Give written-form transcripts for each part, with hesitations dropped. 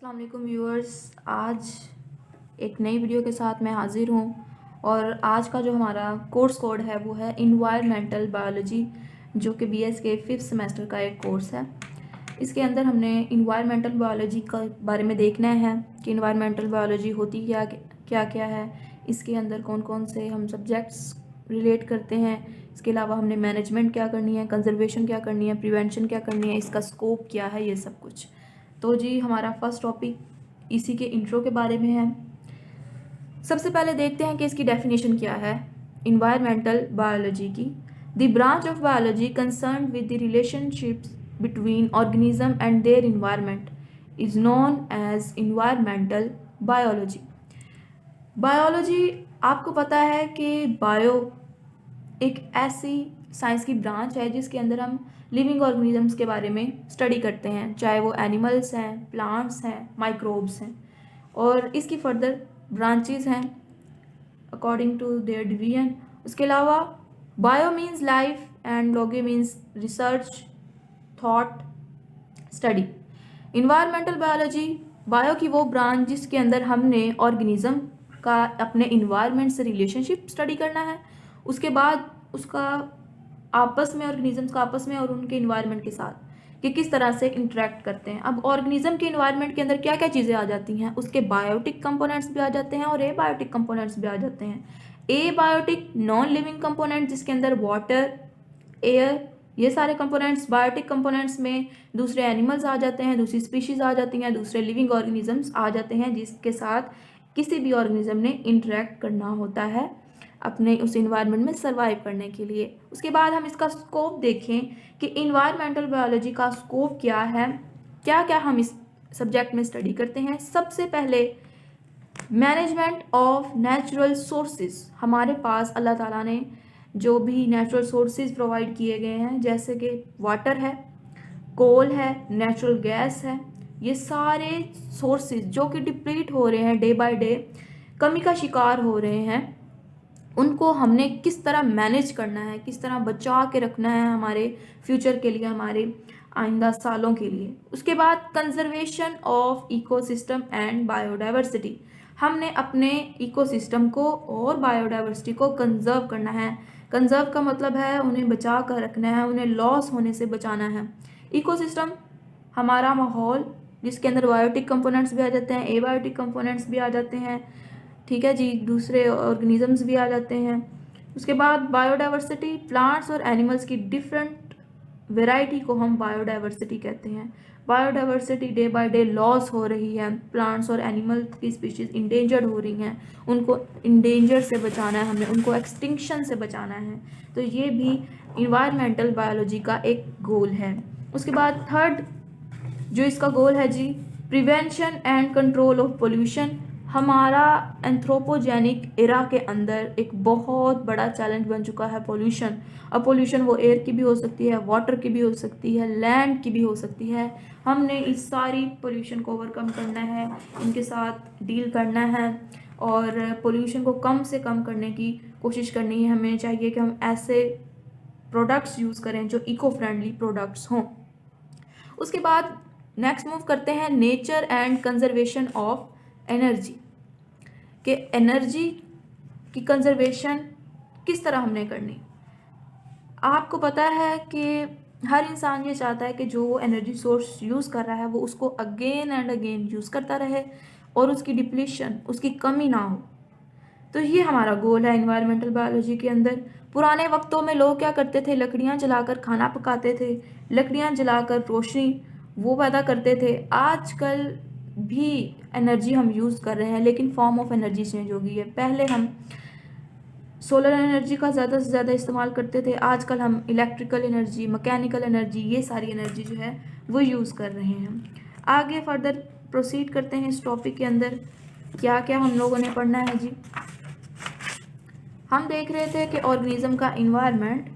अस्सलाम वालेकुम व्यूअर्स। आज एक नई वीडियो के साथ मैं हाज़िर हूँ और आज का जो हमारा कोर्स कोड है वो है इन्वायरमेंटल बायोलॉजी, जो कि बीएस के 5th सेमेस्टर का एक कोर्स है। इसके अंदर हमने इन्वायरमेंटल बायोलॉजी का बारे में देखना है कि इन्वायरमेंटल बायोलॉजी होती क्या क्या है, इसके अंदर कौन कौन से हम सब्जेक्ट्स रिलेट करते हैं। इसके अलावा हमने मैनेजमेंट क्या करनी है, कंजर्वेशन क्या करनी है, प्रिवेंशन क्या करनी है, इसका स्कोप क्या है, ये सब कुछ। तो जी हमारा फर्स्ट टॉपिक इसी के इंट्रो के बारे में है। सबसे पहले देखते हैं कि इसकी डेफिनेशन क्या है इन्वायरमेंटल बायोलॉजी की। The branch of biology concern with the relationships between organism and their environment is known as environmental biology. Biology, आपको पता है कि बायो एक ऐसी साइंस की ब्रांच है जिसके अंदर हम लिविंग ऑर्गेनिजम्स के बारे में स्टडी करते हैं, चाहे वो एनिमल्स हैं, प्लांट्स हैं, माइक्रोब्स हैं, और इसकी फर्दर ब्रांचेस हैं अकॉर्डिंग टू देयर डिवीजन। उसके अलावा bio means life and Loggy means research, thought, study. Environmental biology bio की वो ब्रांच जिसके अंदर हमने ऑर्गेनिज्म का अपने इन्वायरमेंट से रिलेशनशिप स्टडी करना है, उसके बाद उसका आपस में ऑर्गेनिजम्स का आपस में और उनके इन्वायरमेंट के साथ कि किस तरह से इंटरेक्ट करते हैं। अब ऑर्गेनिज्म के इन्वायरमेंट के अंदर क्या क्या चीज़ें आ जाती हैं, उसके बायोटिक कंपोनेंट्स भी आ जाते हैं और एबायोटिक कंपोनेंट्स भी आ जाते हैं। एबायोटिक नॉन लिविंग कंपोनेंट जिसके अंदर वाटर, एयर, ये सारे कंपोनेंट्स। बायोटिक कंपोनेंट्स में दूसरे एनिमल्स आ जाते हैं, दूसरी स्पीशीज़ आ जाती हैं, दूसरे लिविंग ऑर्गेनिजम्स आ जाते हैं जिसके साथ किसी भी ऑर्गेनिज्म ने इंटरेक्ट करना होता है अपने उस इन्वायरमेंट में सर्वाइव करने के लिए। उसके बाद हम इसका स्कोप देखें कि इन्वायरमेंटल बायोलॉजी का स्कोप क्या है, क्या क्या हम इस सब्जेक्ट में स्टडी करते हैं। सबसे पहले मैनेजमेंट ऑफ नेचुरल सोर्सेज। हमारे पास अल्लाह ताला ने जो भी नेचुरल सोर्सेज प्रोवाइड किए गए हैं, जैसे कि वाटर है, कोल है, नेचुरल गैस है, ये सारे सोर्सेज जो कि डिप्लीट हो रहे हैं डे बाय डे, कमी का शिकार हो रहे हैं, उनको हमने किस तरह मैनेज करना है, किस तरह बचा के रखना है हमारे फ्यूचर के लिए, हमारे आइंदा सालों के लिए। उसके बाद conservation of ecosystem and biodiversity. हमने अपने इकोसिस्टम को और बायोडाइवर्सिटी को कंजर्व करना है। कंजर्व का मतलब है उन्हें बचा कर रखना है, उन्हें लॉस होने से बचाना है। इकोसिस्टम हमारा माहौल जिसके अंदर बायोटिक कंपोनेंट्स भी आ जाते हैं, एबायोटिक कंपोनेंट्स भी आ जाते हैं, ठीक है जी, दूसरे ऑर्गेनिजम्स भी आ जाते हैं। उसके बाद बायोडाइवर्सिटी, प्लांट्स और एनिमल्स की डिफरेंट वेराइटी को हम बायोडाइवर्सिटी कहते हैं। Biodiversity day by day loss हो रही है, प्लांट्स और एनिमल की स्पीशीज इंडेंजर्ड हो रही हैं, उनको इंडेंजर से बचाना है हमें, उनको एक्सटिंक्शन से बचाना है। तो ये भी इन्वायरमेंटल बायोलॉजी का एक गोल है। उसके बाद थर्ड जो इसका गोल है जी, prevention and control of pollution. हमारा एंथ्रोपोजेनिक एरा के अंदर एक बहुत बड़ा चैलेंज बन चुका है पोल्यूशन। अब पोल्यूशन वो एयर की भी हो सकती है, वाटर की भी हो सकती है, लैंड की भी हो सकती है। हमने इस सारी पोल्यूशन को ओवरकम करना है, इनके साथ डील करना है और पोल्यूशन को कम से कम करने की कोशिश करनी है। हमें चाहिए कि हम ऐसे प्रोडक्ट्स यूज़ करें जो इको फ्रेंडली प्रोडक्ट्स हों। उसके बाद नेक्स्ट मूव करते हैं nature and conservation of energy, कि एनर्जी की कंजर्वेशन किस तरह हमने करनी। आपको पता है कि हर इंसान ये चाहता है कि जो वो एनर्जी सोर्स यूज़ कर रहा है वो उसको अगेन एंड अगेन यूज़ करता रहे और उसकी डिप्लीशन, उसकी कमी ना हो। तो ये हमारा गोल है इन्वायरमेंटल बायोलॉजी के अंदर। पुराने वक्तों में लोग क्या करते थे, लकड़ियाँ जलाकर खाना पकाते थे, लकड़ियाँ जलाकर रोशनी वो पैदा करते थे। आजकल भी एनर्जी हम यूज़ कर रहे हैं लेकिन फॉर्म ऑफ एनर्जी चेंज हो गई है। पहले हम सोलर एनर्जी का ज़्यादा से ज़्यादा इस्तेमाल करते थे, आजकल हम इलेक्ट्रिकल एनर्जी, मैकेनिकल एनर्जी, ये सारी एनर्जी जो है वो यूज़ कर रहे हैं। आगे फर्दर प्रोसीड करते हैं इस टॉपिक के अंदर। क्या क्या हम लोगों ने पढ़ना है जी। हम देख रहे थे कि ऑर्गेनिज्म का इन्वायरमेंट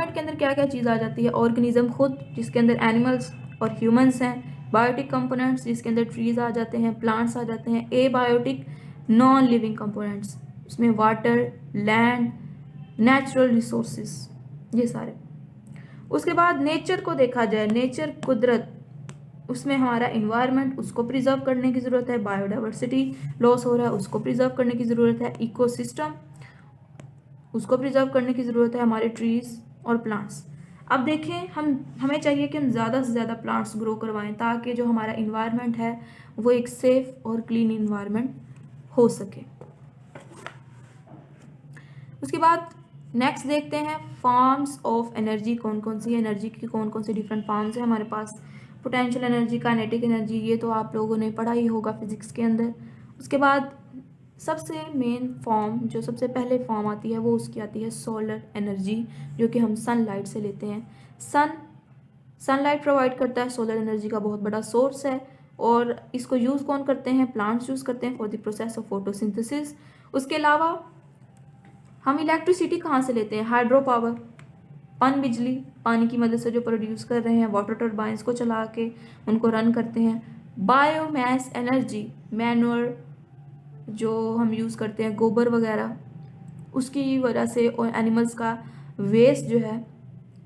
के अंदर क्या क्या चीज़ आ जाती है। ऑर्गेनिज्म खुद जिसके अंदर एनिमल्स और ह्यूमंस हैं, बायोटिक कंपोनेंट्स जिसके अंदर ट्रीज आ जाते हैं, प्लांट्स आ जाते हैं, एबायोटिक नॉन लिविंग कंपोनेंट्स उसमें वाटर, लैंड, नेचुरल रिसोर्सेज, ये सारे। उसके बाद नेचर को देखा जाए, नेचर कुदरत, उसमें हमारा इन्वायरमेंट, उसको प्रिजर्व करने की ज़रूरत है। बायोडाइवर्सिटी लॉस हो रहा है, उसको प्रिजर्व करने की ज़रूरत है। इकोसिस्टम, उसको प्रिजर्व करने की ज़रूरत है, हमारे ट्रीज और प्लांट्स। अब देखें, हमें चाहिए कि हम ज़्यादा से ज़्यादा प्लांट्स ग्रो करवाएं ताकि जो हमारा इन्वायरमेंट है वो एक सेफ और क्लीन इन्वायरमेंट हो सके। उसके बाद नेक्स्ट देखते हैं फॉर्म्स ऑफ एनर्जी, कौन कौन सी एनर्जी की कौन कौन सी डिफरेंट फॉर्म्स है हमारे पास। पोटेंशियल एनर्जी, काइनेटिक एनर्जी, ये तो आप लोगों ने पढ़ा ही होगा फिजिक्स के अंदर। उसके बाद सबसे मेन फॉर्म, जो सबसे पहले फॉर्म आती है वो उसकी आती है सोलर एनर्जी, जो कि हम सनलाइट से लेते हैं। सनलाइट प्रोवाइड करता है, सोलर एनर्जी का बहुत बड़ा सोर्स है। और इसको यूज़ कौन करते हैं? प्लांट्स यूज़ करते हैं for the process of photosynthesis. उसके अलावा हम इलेक्ट्रिसिटी कहाँ से लेते हैं? हाइड्रो पावर, पन बिजली, पानी की मदद से जो प्रोड्यूस कर रहे हैं, वाटर टर्बाइंस को चला के उनको रन करते हैं। बायोमास एनर्जी, मैन्योर जो हम यूज़ करते हैं, गोबर वगैरह, उसकी वजह से, और एनिमल्स का वेस्ट जो है,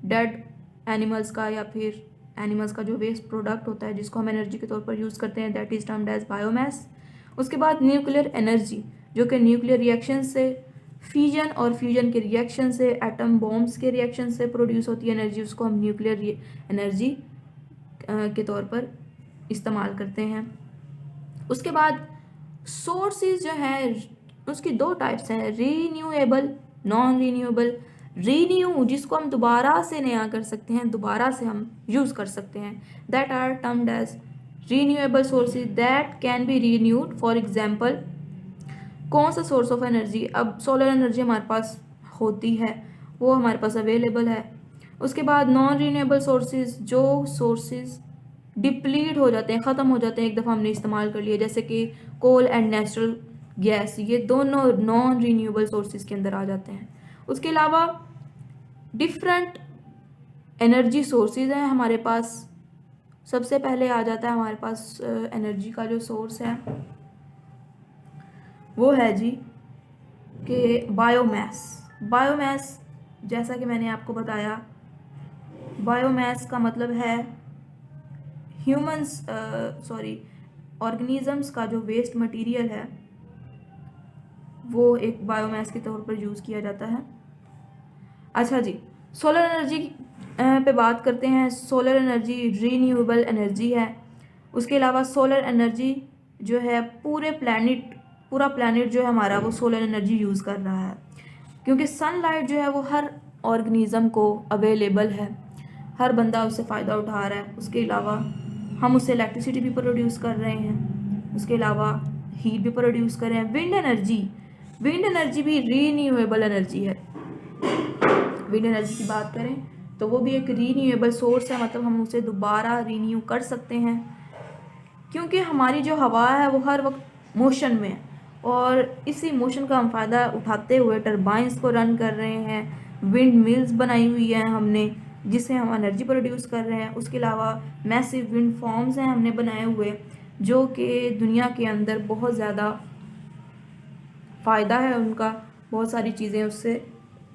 डेड एनिमल्स का या फिर एनिमल्स का जो वेस्ट प्रोडक्ट होता है जिसको हम एनर्जी के तौर पर यूज़ करते हैं, that is termed as biomass. उसके बाद न्यूक्लियर एनर्जी, जो कि न्यूक्लियर रिएक्शन से, फ्यूजन और फ्यूजन के रिएक्शन से, एटम बॉम्ब्स के रिएक्शन से प्रोड्यूस होती है एनर्जी, उसको हम न्यूक्लियर एनर्जी के तौर पर इस्तेमाल करते हैं। उसके बाद सोर्सेज जो है उसकी दो टाइप्स हैं, रीन्यूएबल, नॉन रीन्यूएबल। रीन्यू जिसको हम दोबारा से नया कर सकते हैं, दोबारा से हम यूज़ कर सकते हैं, that are termed as renewable sources that can be renewed. For example, कौन सा सोर्स ऑफ एनर्जी? अब सोलर एनर्जी हमारे पास होती है, वो हमारे पास अवेलेबल है। उसके बाद नॉन रीन्यूएबल सोर्सेज, जो सोर्सेज डिप्लीट हो जाते हैं, ख़त्म हो जाते हैं एक दफ़ा हमने इस्तेमाल कर लिए, जैसे कि कोल एंड नेचुरल गैस, ये दोनों नॉन रीन्यूएबल सोर्सेज के अंदर आ जाते हैं। उसके अलावा डिफरेंट एनर्जी सोर्सेज हैं हमारे पास। सबसे पहले आ जाता है हमारे पास एनर्जी का जो सोर्स है वो है जी कि बायोमास। बायोमास, जैसा कि मैंने आपको बताया, बायोमास का मतलब है ऑर्गेनिजम्स का जो वेस्ट मटेरियल है वो एक बायोमास के तौर पर यूज़ किया जाता है। अच्छा जी, सोलर एनर्जी पे बात करते हैं। सोलर एनर्जी रीन्यूएबल एनर्जी है। उसके अलावा सोलर एनर्जी जो है पूरा प्लैनेट जो है हमारा वो सोलर एनर्जी यूज़ कर रहा है, क्योंकि सनलाइट जो है वो हर ऑर्गेनिज्म को अवेलेबल है, हर बंदा उससे फ़ायदा उठा रहा है। उसके अलावा हम उससे इलेक्ट्रिसिटी भी प्रोड्यूस कर रहे हैं, उसके अलावा हीट भी प्रोड्यूस कर रहे हैं। विंड एनर्जी भी रीन्यूएबल एनर्जी है। विंड एनर्जी की बात करें तो वो भी एक रीन्यूएबल सोर्स है, मतलब हम उसे दोबारा रीन्यू कर सकते हैं, क्योंकि हमारी जो हवा है वो हर वक्त मोशन में है, और इसी मोशन का हम फ़ायदा उठाते हुए टरबाइंस को रन कर रहे हैं। विंड मिल्स बनाई हुई है हमने, जिससे हम एनर्जी प्रोड्यूस कर रहे हैं। उसके अलावा मैसिव विंड फार्म्स हैं हमने बनाए हुए, जो कि दुनिया के अंदर बहुत ज़्यादा फ़ायदा है उनका, बहुत सारी चीज़ें उससे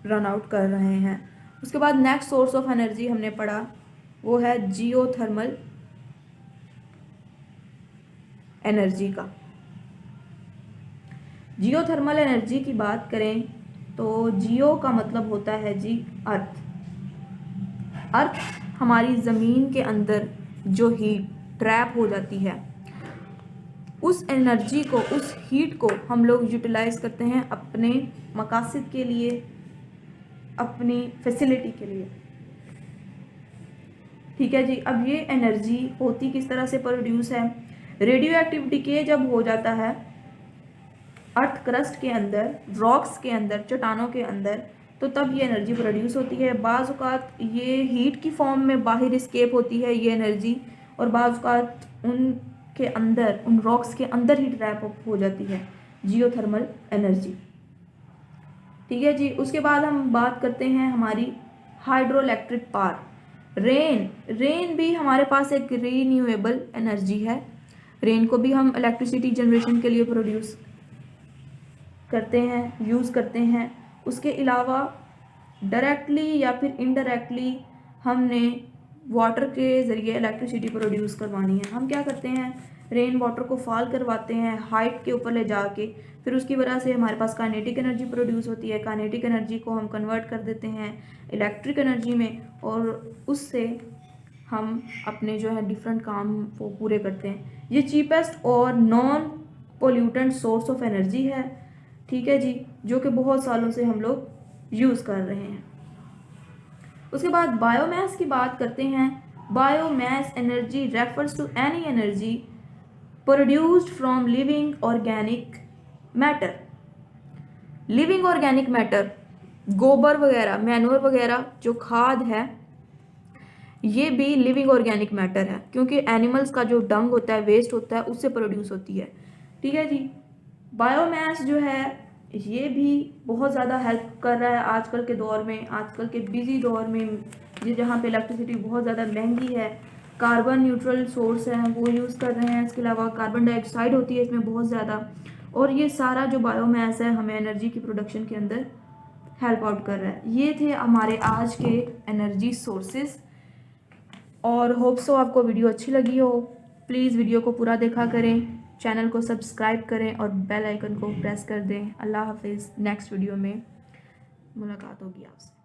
रन आउट कर रहे हैं। उसके बाद नेक्स्ट सोर्स ऑफ एनर्जी हमने पढ़ा वो है जियोथर्मल एनर्जी का। जियोथर्मल एनर्जी की बात करें तो जियो का मतलब होता है जी अर्थ। अर्थ हमारी ज़मीन के अंदर जो हीट ट्रैप हो जाती है, उस एनर्जी को, उस हीट को हम लोग यूटिलाइज करते हैं अपने मकासद के लिए, अपनी फैसिलिटी के लिए। ठीक है जी। अब ये एनर्जी होती किस तरह से प्रोड्यूस है? रेडियो एक्टिविटी के जब हो जाता है अर्थ क्रस्ट के अंदर, रॉक्स के अंदर, चट्टानों के अंदर, तो तब ये एनर्जी प्रोड्यूस होती है। बाज़ औक़ात ये हीट की फॉर्म में बाहर एस्केप होती है ये एनर्जी, और बाज़ औक़ात उनके अंदर, उन रॉक्स के अंदर ही ट्रैप हो जाती है जियोथर्मल एनर्जी। ठीक है जी। उसके बाद हम बात करते हैं हमारी हाइड्रो इलेक्ट्रिक पावर। रेन भी हमारे पास एक रीन्यूएबल एनर्जी है। रेन को भी हम इलेक्ट्रिसिटी जनरेशन के लिए प्रोड्यूस करते हैं, यूज़ करते हैं। उसके अलावा डायरेक्टली या फिर इनडायरेक्टली हमने वाटर के ज़रिए इलेक्ट्रिसिटी प्रोड्यूस करवानी है। हम क्या करते हैं, रेन वाटर को फॉल करवाते हैं हाइट के ऊपर ले जाके, फिर उसकी वजह से हमारे पास काइनेटिक एनर्जी प्रोड्यूस होती है। काइनेटिक एनर्जी को हम कन्वर्ट कर देते हैं इलेक्ट्रिक एनर्जी में, और उससे हम अपने जो है डिफरेंट काम वो पूरे करते हैं। ये चीपेस्ट और non pollutant source of energy है, ठीक है जी, जो कि बहुत सालों से हम लोग यूज़ कर रहे हैं। उसके बाद बायोमास की बात करते हैं। Biomass energy refers to any energy produced from living organic matter. Living organic matter, गोबर वगैरह, मैन्योर वगैरह जो खाद है, ये भी लिविंग ऑर्गेनिक मैटर है, क्योंकि एनिमल्स का जो डंग होता है, वेस्ट होता है, उससे प्रोड्यूस होती है, ठीक है जी। बायोमास जो है ये भी बहुत ज़्यादा हेल्प कर रहा है आजकल के दौर में, आजकल के बिजी दौर में, जहाँ पे इलेक्ट्रिसिटी बहुत ज़्यादा महंगी है। कार्बन न्यूट्रल सोर्स है वो यूज़ कर रहे हैं, इसके अलावा कार्बन डाइऑक्साइड होती है इसमें बहुत ज़्यादा, और ये सारा जो बायोमास है हमें एनर्जी की प्रोडक्शन के अंदर हेल्प आउट कर रहा है। ये थे हमारे आज के एनर्जी सोर्सेज, और होप सो आपको वीडियो अच्छी लगी हो। प्लीज़ वीडियो को पूरा देखा करें, चैनल को सब्सक्राइब करें और बेल आइकन को प्रेस कर दें। अल्लाह हाफिज़। नेक्स्ट वीडियो में मुलाकात होगी आपसे।